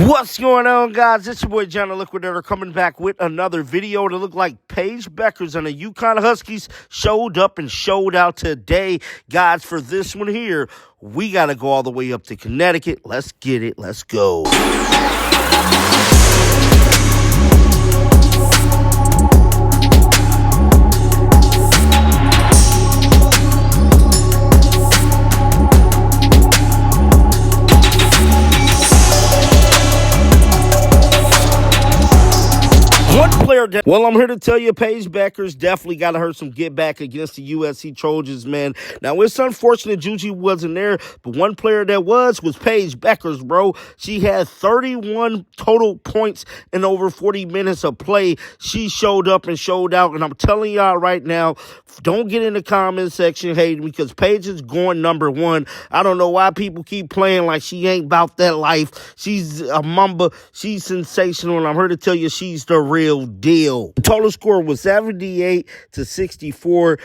What's going on, guys? It's your boy Geno Liquidator coming back with another video. To look like Paige Bueckers and the Yukon Huskies showed up and showed out today. Guys, for this one here, we got to go all the way up to Connecticut. Let's get it. Let's go. Well, I'm here to tell you, Paige Bueckers definitely got to hurt some get back against the USC Trojans, man. Now, it's unfortunate JUJU wasn't there, but one player that was Paige Bueckers, bro. She had 31 total points in over 40 minutes of play. She showed up and showed out, and I'm telling y'all right now, don't get in the comment section hating because Paige is going #1. I don't know why people keep playing like she ain't about that life. She's a mamba. She's sensational, and I'm here to tell you she's the real deal. The total score was 78-64.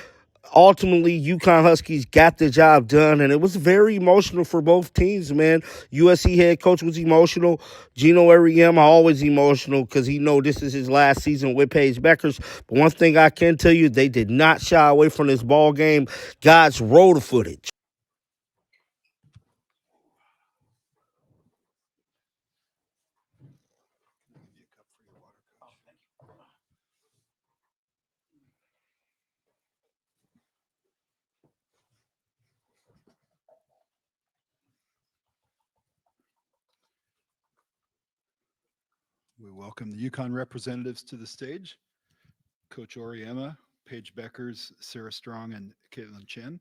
Ultimately, Yukon Huskies got the job done, and it was very emotional for both teams, man. USC head coach was emotional. Geno Auriemma always emotional because he know this is his last season with Paige Bueckers. But one thing I can tell you, they did not shy away from this ball game. Guys, roll the footage. We welcome the Yukon representatives to the stage. Coach Auriemma, Paige Bueckers, Sarah Strong, and Caitlin Chen.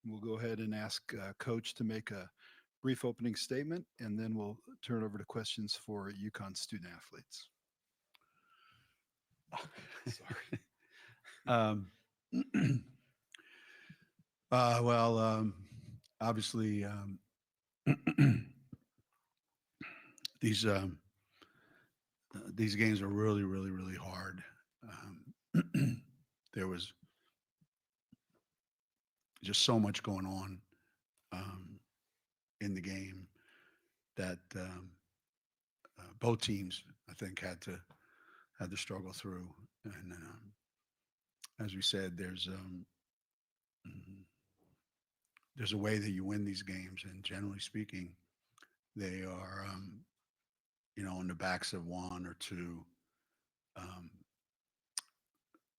We'll go ahead and ask Coach to make a brief opening statement, and then we'll turn it over to questions for Yukon student athletes. Sorry. Obviously, these games are really, really, really hard. There was just so much going on in the game that both teams, I think, had to struggle through. And as we said, there's a way that you win these games, and generally speaking, they are on the backs of one or two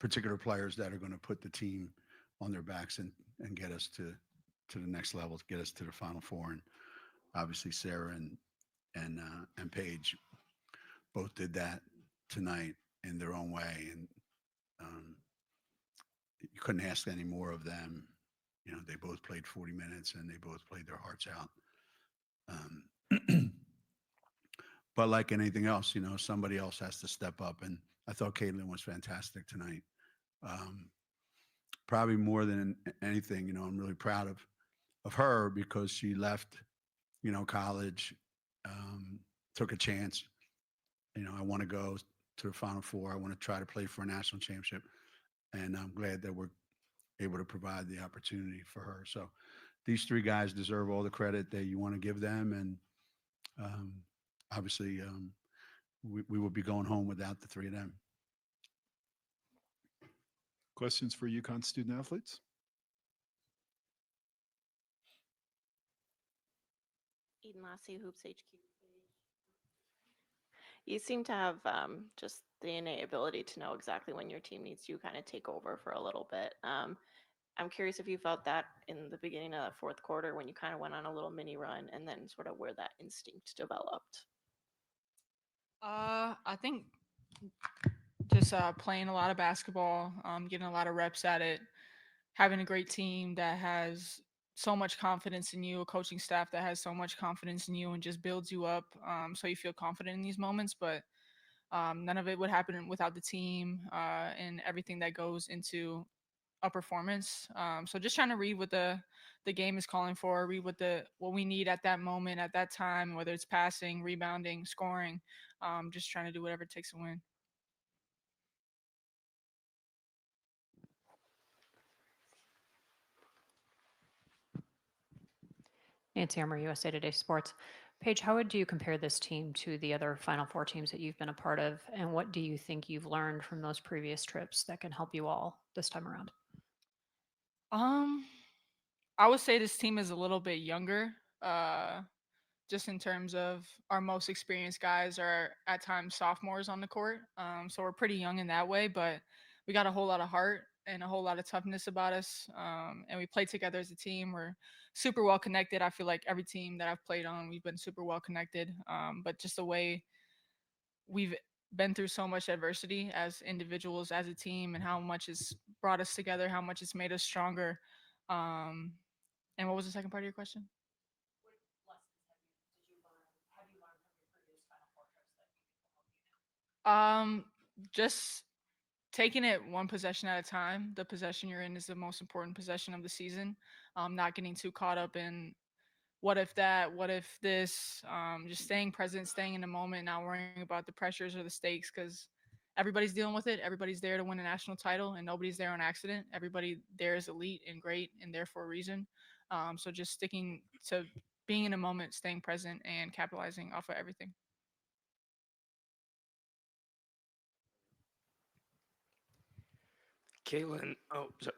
particular players that are going to put the team on their backs and get us to the next level, to get us to the Final Four. And obviously Sarah and Paige both did that tonight in their own way. And you couldn't ask any more of them. They both played 40 minutes and they both played their hearts out. But like anything else, somebody else has to step up. And I thought Caitlin was fantastic tonight. Probably more than anything, I'm really proud of her because she left, college, took a chance. I want to go to the Final Four. I want to try to play for a national championship. And I'm glad that we're able to provide the opportunity for her. So these three guys deserve all the credit that you want to give them. And obviously, we will be going home without the three of them. Questions for Yukon student athletes? Eden Lassie, Hoops HQ. You seem to have just the innate ability to know exactly when your team needs to kind of take over for a little bit. I'm curious if you felt that in the beginning of the fourth quarter when you kind of went on a little mini run, and then sort of where that instinct developed. I think just playing a lot of basketball, getting a lot of reps at it, having a great team that has so much confidence in you, a coaching staff that has so much confidence in you and just builds you up so you feel confident in these moments. But none of it would happen without the team and everything that goes into a performance. So just trying to read what the game is calling for, read what we need at that moment, at that time, whether it's passing, rebounding, scoring, just trying to do whatever it takes to win. Nancy Armour, USA Today Sports. Paige, how would you compare this team to the other Final Four teams that you've been a part of? And what do you think you've learned from those previous trips that can help you all this time around? I would say this team is a little bit younger. Just in terms of our most experienced guys are at times sophomores on the court. So we're pretty young in that way, but we got a whole lot of heart and a whole lot of toughness about us. And we play together as a team. We're super well connected. I feel like every team that I've played on, we've been super well connected. But just the way we've been through so much adversity as individuals, as a team, and how much it's brought us together, how much it's made us stronger. And what was the second part of your question? Just taking it one possession at a time. The possession you're in is the most important possession of the season. Not getting too caught up in what if that, what if this. Just staying present, staying in the moment, not worrying about the pressures or the stakes, because everybody's dealing with it. Everybody's there to win a national title, and nobody's there on accident. Everybody there is elite and great and there for a reason. So just sticking to being in a moment, staying present, and capitalizing off of everything. Caitlin, oh, sorry.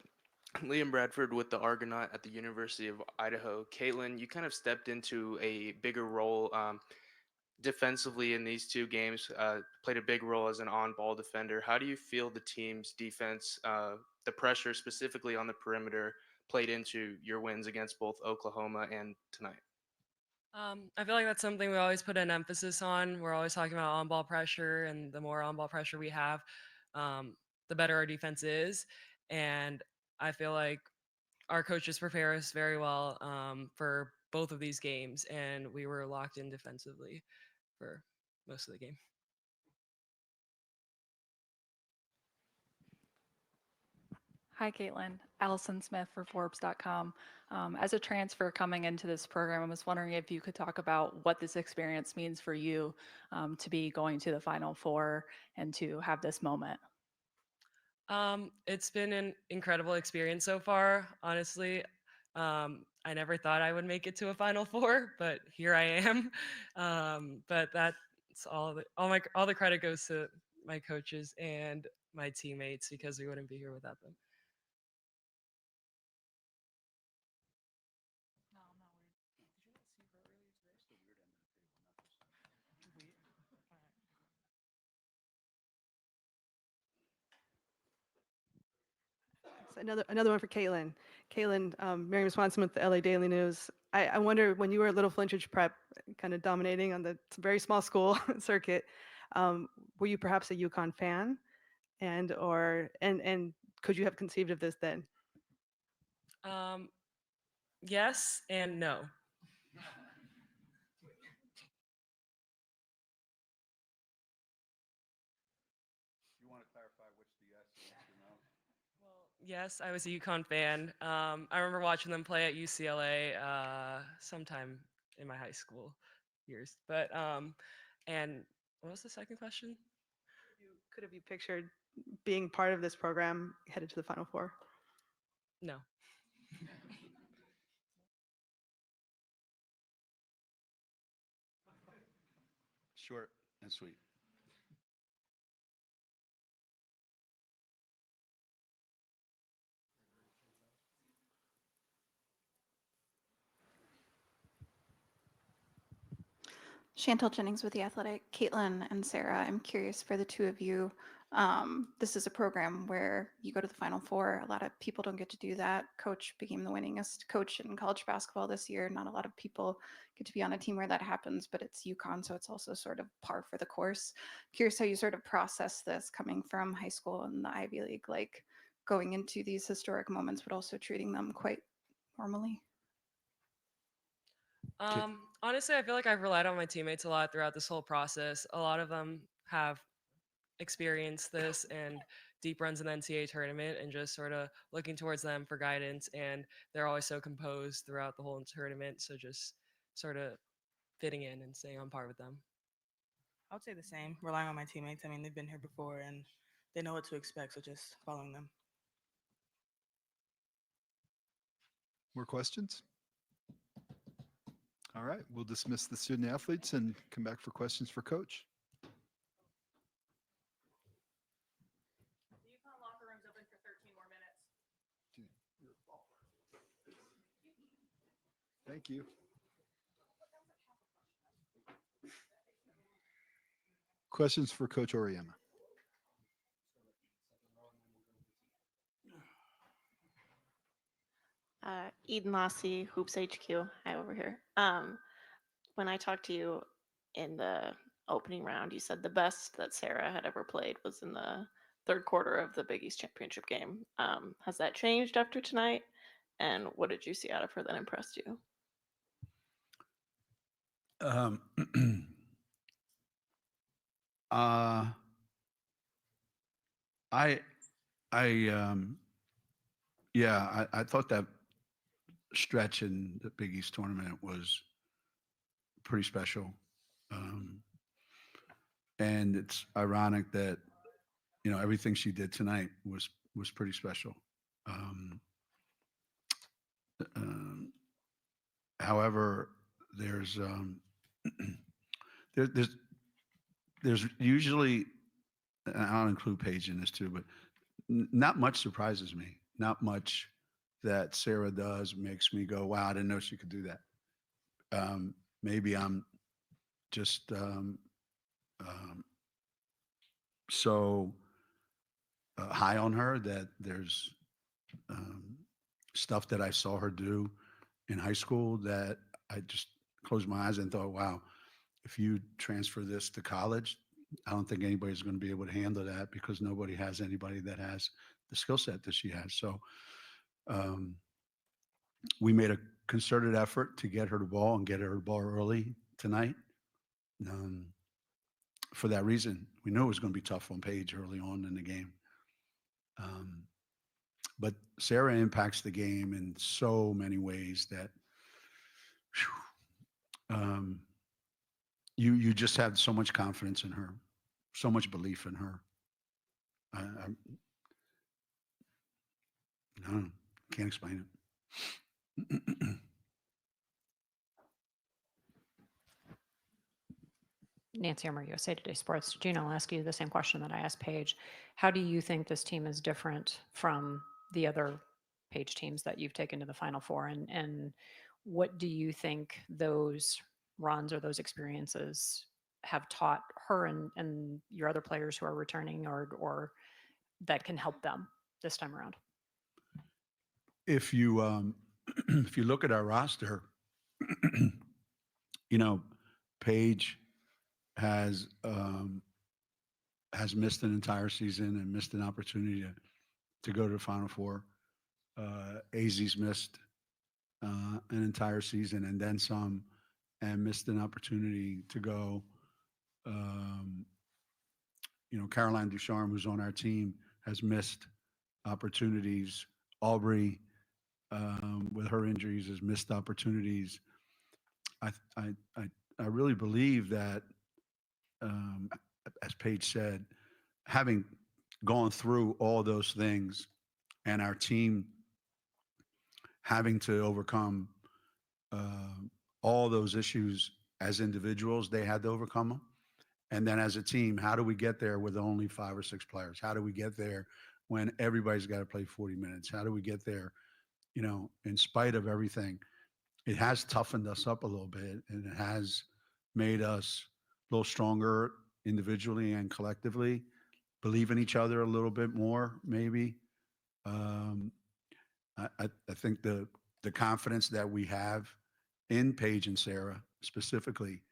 Liam Bradford with the Argonaut at the University of Idaho. Caitlin, you kind of stepped into a bigger role defensively in these two games, played a big role as an on-ball defender. How do you feel the team's defense, the pressure specifically on the perimeter, played into your wins against both Oklahoma and tonight? I feel like that's something we always put an emphasis on. We're always talking about on-ball pressure, and the more on-ball pressure we have, the better our defense is. And I feel like our coaches prepare us very well for both of these games, and we were locked in defensively for most of the game. Hi, Caitlin. Allison Smith for Forbes.com. As a transfer coming into this program, I was wondering if you could talk about what this experience means for you to be going to the Final Four and to have this moment. It's been an incredible experience so far, honestly. I never thought I would make it to a Final Four, but here I am. But that's all the credit goes to my coaches and my teammates, because we wouldn't be here without them. Another one for Caitlin. Caitlin, Miriam Swanson with the LA Daily News. I wonder, when you were at Little Flintridge Prep, kind of dominating on the very small school circuit, were you perhaps a Yukon fan, and could you have conceived of this then? Yes and no. You want to clarify which the yes and which the no? Yes, I was a Yukon fan. I remember watching them play at UCLA sometime in my high school years. But and what was the second question? Could have you pictured being part of this program headed to the Final Four? No. Short and sweet. Chantel Jennings with The Athletic. Caitlin and Sarah, I'm curious for the two of you. This is a program where you go to the Final Four. A lot of people don't get to do that. Coach became the winningest coach in college basketball this year. Not a lot of people get to be on a team where that happens, but it's Yukon, so it's also sort of par for the course. Curious how you sort of process this coming from high school and the Ivy League, like going into these historic moments, but also treating them quite normally. Honestly, I feel like I've relied on my teammates a lot throughout this whole process. A lot of them have experienced this and deep runs in the NCAA tournament, and just sort of looking towards them for guidance. And they're always so composed throughout the whole tournament. So just sort of fitting in and staying on par with them. I would say the same, relying on my teammates. I mean, they've been here before and they know what to expect, so just following them. More questions? All right, we'll dismiss the student athletes and come back for questions for Coach. The Yukon locker room's open for 13 more minutes. Thank you. Questions for Coach Auriemma? Eden Lassie, Hoops HQ. Hi, over here. When I talked to you in the opening round, you said the best that Sarah had ever played was in the third quarter of the Big East championship game. Has that changed after tonight? And what did you see out of her that impressed you? I thought that stretch in the Big East tournament was pretty special. And it's ironic that, everything she did tonight was pretty special. However, there's there's usually, and I'll include Paige in this too, but not much surprises me. Not much that Sarah does makes me go, wow, I didn't know she could do that. Maybe I'm just so high on her that there's stuff that I saw her do in high school that I just closed my eyes and thought, wow, if you transfer this to college, I don't think anybody's going to be able to handle that because nobody has anybody that has the skill set that she has. So we made a concerted effort to get her the ball and get her the ball early tonight. For that reason, we knew it was going to be tough on Paige early on in the game. But Sarah impacts the game in so many ways that you just have so much confidence in her, so much belief in her. I can't explain it. Nancy Armour, USA Today Sports. Geno, I'll ask you the same question that I asked Paige. How do you think this team is different from the other Paige teams that you've taken to the Final Four? And what do you think those runs or those experiences have taught her and your other players who are returning or that can help them this time around? If you if you look at our roster, Paige has missed an entire season and missed an opportunity to go to the Final Four. AZ's missed an entire season and then some, and missed an opportunity to go. Caroline Ducharme, who's on our team, has missed opportunities. Aubrey, with her injuries, has missed opportunities. I really believe that, as Paige said, having gone through all those things and our team having to overcome all those issues as individuals, they had to overcome them. And then as a team, how do we get there with only 5 or 6 players? How do we get there when everybody's got to play 40 minutes? How do we get there, in spite of everything? It has toughened us up a little bit, and it has made us a little stronger individually and collectively, believe in each other a little bit more, maybe. I think the confidence that we have in Paige and Sarah specifically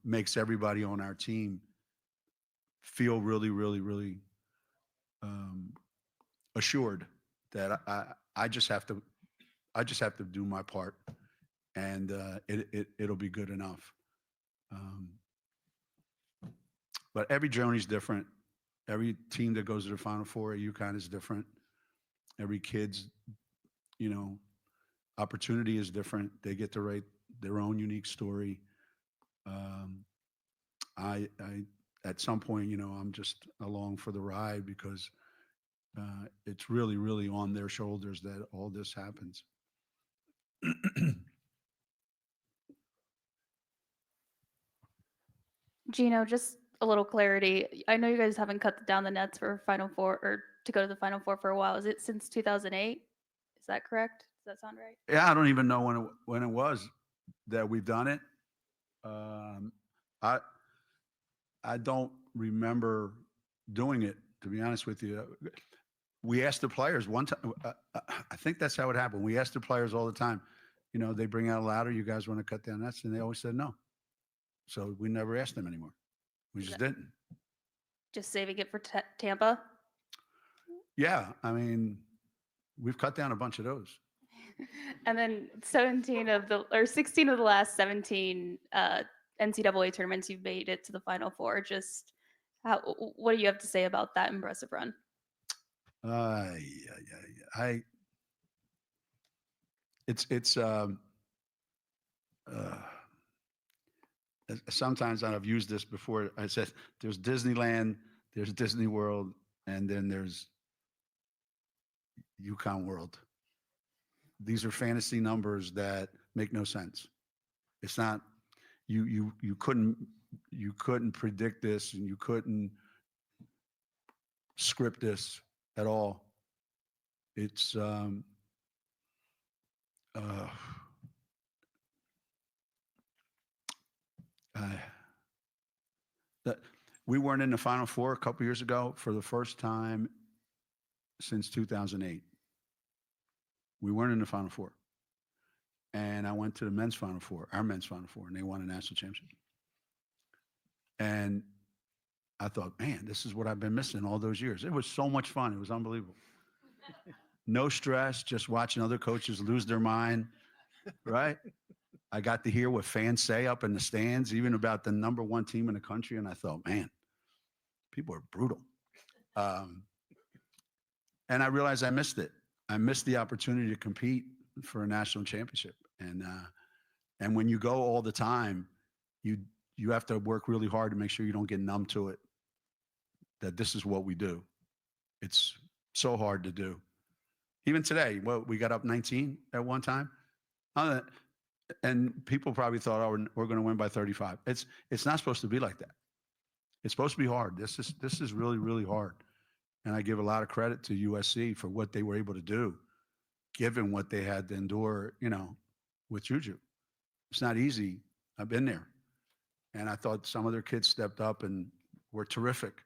makes everybody on our team feel really, really, really assured that I just have to do my part, and it'll be good enough. But every journey's different. Every team that goes to the Final Four at UConn is different. Every kid's, opportunity is different. They get to write their own unique story. I at some point, I'm just along for the ride because it's really, really on their shoulders that all this happens. Geno, just a little clarity. I know you guys haven't cut down the nets for Final Four or to go to the Final Four for a while. Is it since 2008? Is that correct? Does that sound right? Yeah, I don't even know when it was that we've done it. I I don't remember doing it, to be honest with you. We asked the players one time. I think that's how it happened. We asked the players all the time. You know, they bring out a ladder. You guys want to cut down nets? And they always said no. So we never asked them anymore. We just didn't. Just saving it for Tampa? Yeah, I mean, we've cut down a bunch of those. And then 16 of the last 17 NCAA tournaments, you've made it to the Final Four. Just what do you have to say about that impressive run? Sometimes I've used this before. I said there's Disneyland, there's Disney World, and then there's Yukon World. These are fantasy numbers that make no sense. It's not you couldn't predict this, and you couldn't script this at all. It's that we weren't in the Final Four a couple years ago for the first time since 2008. We weren't in the Final Four. And I went to the men's Final Four, our men's Final Four, and they won a national championship. And I thought, man, this is what I've been missing all those years. It was so much fun. It was unbelievable. No stress, just watching other coaches lose their mind, right? I got to hear what fans say up in the stands, even about the number one team in the country. And I thought, man, people are brutal. And I realized I missed it. I missed the opportunity to compete for a national championship. And when you go all the time, you have to work really hard to make sure you don't get numb to it, that this is what we do. It's so hard to do. Even today, we got up 19 at one time. And people probably thought, oh, we're going to win by 35. It's not supposed to be like that. It's supposed to be hard. This is really, really hard. And I give a lot of credit to USC for what they were able to do, given what they had to endure, with JUJU. It's not easy. I've been there. And I thought some of their kids stepped up and were terrific.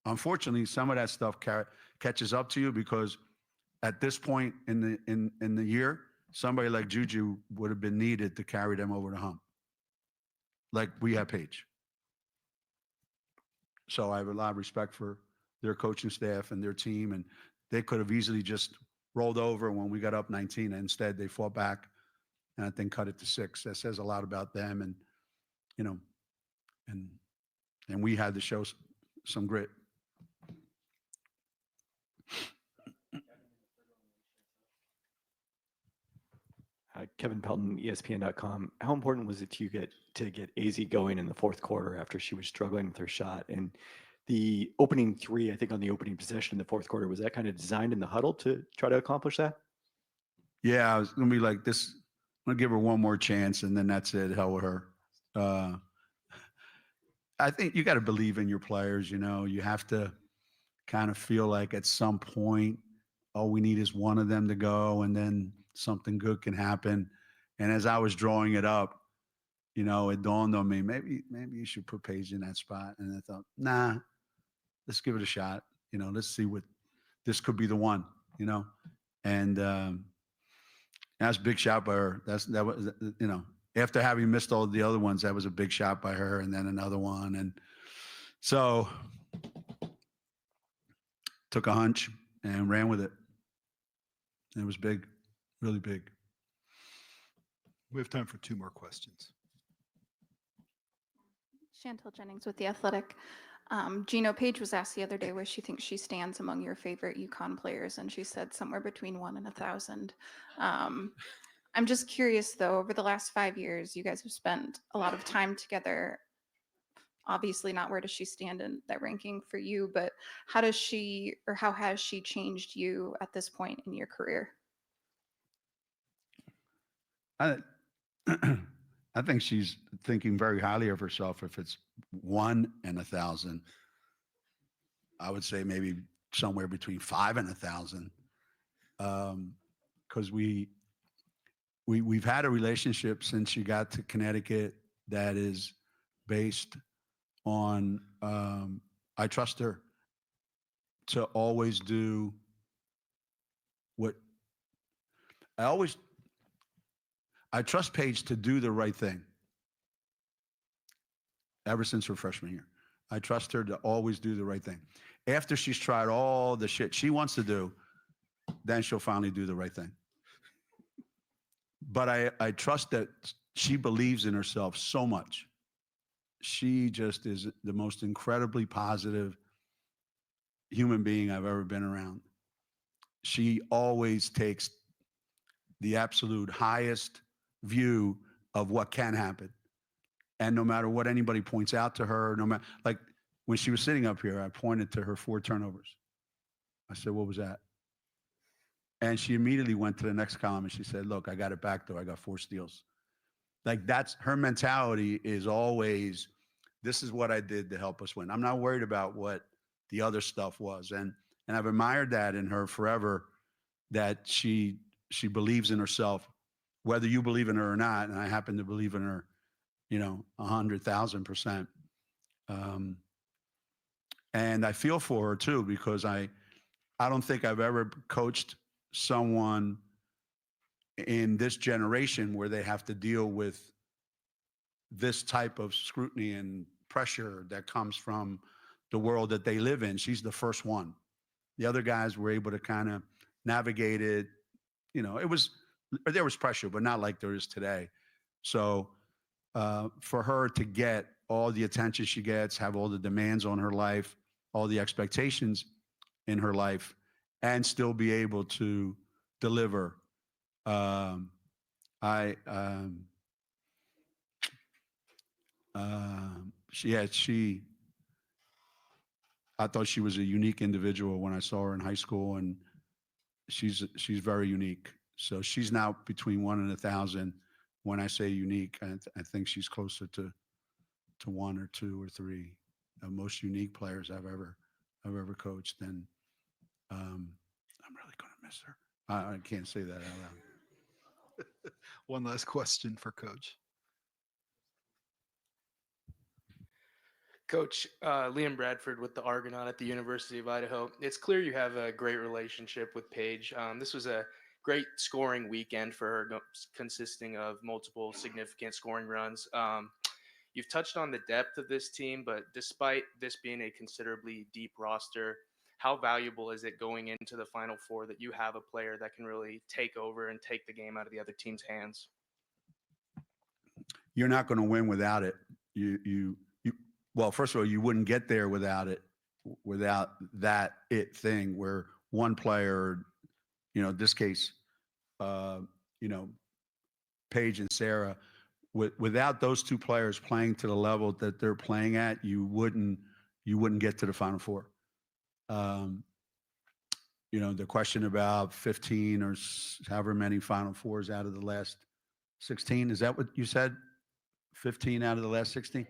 Unfortunately, some of that stuff catches up to you because at this point in the year, somebody like JUJU would have been needed to carry them over the hump. Like we have Paige. So I have a lot of respect for their coaching staff and their team, and they could have easily just rolled over when we got up 19, and instead they fought back and I think cut it to 6. That says a lot about them, and and we had to show some grit. Kevin Pelton, ESPN.com. How important was it to you to get AZ going in the fourth quarter after she was struggling with her shot? And the opening 3, I think on the opening possession in the fourth quarter, was that kind of designed in the huddle to try to accomplish that? Yeah, I was going to be like this. I'm going to give her one more chance, and then that's it. Hell with her. I think you got to believe in your players. You have to kind of feel like at some point, all we need is one of them to go, and then something good can happen. And as I was drawing it up, it dawned on me, maybe you should put Paige in that spot. And I thought, nah, let's give it a shot. Let's see what this could be the one, and that's a big shot by her. That was, after having missed all the other ones, that was a big shot by her, and then another one. And so took a hunch and ran with it. And it was big, really big. We have time for 2 more questions. Chantel Jennings with The Athletic. Geno, Paige was asked the other day where she thinks she stands among your favorite Yukon players, and she said somewhere between 1 and 1,000. I'm just curious, though, over the last 5 years, you guys have spent a lot of time together. Obviously not where does she stand in that ranking for you, but how has she changed you at this point in your career? I think she's thinking very highly of herself if it's 1 and 1,000. I would say maybe somewhere between 5 and 1,000. Because we've had a relationship since she got to Connecticut that is based on I trust her to always do what I trust Paige to do the right thing. Ever since her freshman year, I trust her to always do the right thing. After she's tried all the shit she wants to do, then she'll finally do the right thing. But I trust that she believes in herself so much. She just is the most incredibly positive human being I've ever been around. She always takes the absolute highest view of what can happen. And no matter what anybody points out to her, no matter, like when she was sitting up here, I pointed to her 4 turnovers. I said, what was that? And she immediately went to the next column and she said, look, I got it back though. I got 4 steals. Like that's her mentality is always, this is what I did to help us win. I'm not worried about what the other stuff was. And I've admired that in her forever, that she believes in herself, whether you believe in her or not. And I happen to believe in her, 100,000%. And I feel for her too, because I don't think I've ever coached someone in this generation where they have to deal with this type of scrutiny and pressure that comes from the world that they live in. She's the first one. The other guys were able to kind of navigate it. There was pressure, but not like there is today. So for her to get all the attention she gets, have all the demands on her life, all the expectations in her life, and still be able to deliver. I thought she was a unique individual when I saw her in high school, and she's very unique. So she's now between 1 and 1,000. When I say unique, I think she's closer to 1 or 2 or 3 of most unique players I've ever coached. And I'm really going to miss her. I can't say that out loud. One last question for Coach. Coach, Liam Bradford with the Argonaut at the University of Idaho. It's clear you have a great relationship with Paige. This was a great scoring weekend for her, consisting of multiple significant scoring runs. You've touched on the depth of this team, but despite this being a considerably deep roster, how valuable is it going into the Final Four that you have a player that can really take over and take the game out of the other team's hands? You're not going to win without it. Well, first of all, you wouldn't get there without that thing where one player, this case, Paige and Sarah, without those 2 players playing to the level that they're playing at, you wouldn't get to the Final Four. The question about 15 or however many Final Fours out of the last 16, is that what you said? 15 out of the last 16?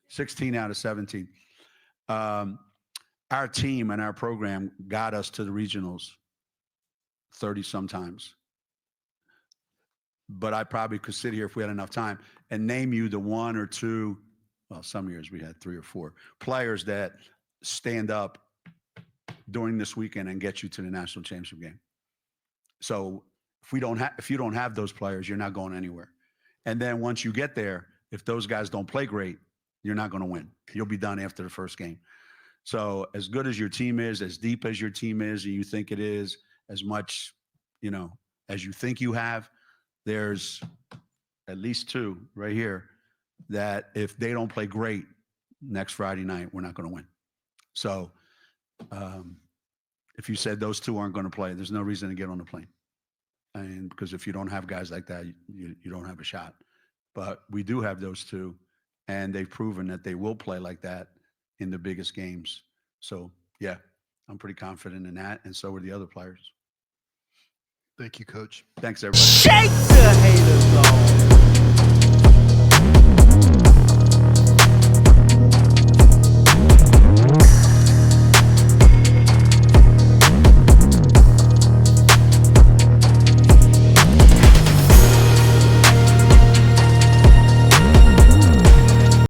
16 out of 17. Our team and our program got us to the regionals 30 sometimes. But I probably could sit here if we had enough time and name you the 1 or 2, well, some years we had 3 or 4 players that stand up during this weekend and get you to the national championship game. So if you don't have those players, you're not going anywhere. And then once you get there, if those guys don't play great, you're not going to win. You'll be done after the first game. So as good as your team is, as deep as your team is, and you think it is, as much, as you think you have, there's at least 2 right here that if they don't play great next Friday night, we're not going to win. So if you said those 2 aren't going to play, there's no reason to get on the plane. And because if you don't have guys like that, you don't have a shot. But we do have those 2, and they've proven that they will play like that in the biggest games. So, yeah, I'm pretty confident in that, and so are the other players. Thank you, Coach. Thanks, everybody. Shake the haters off.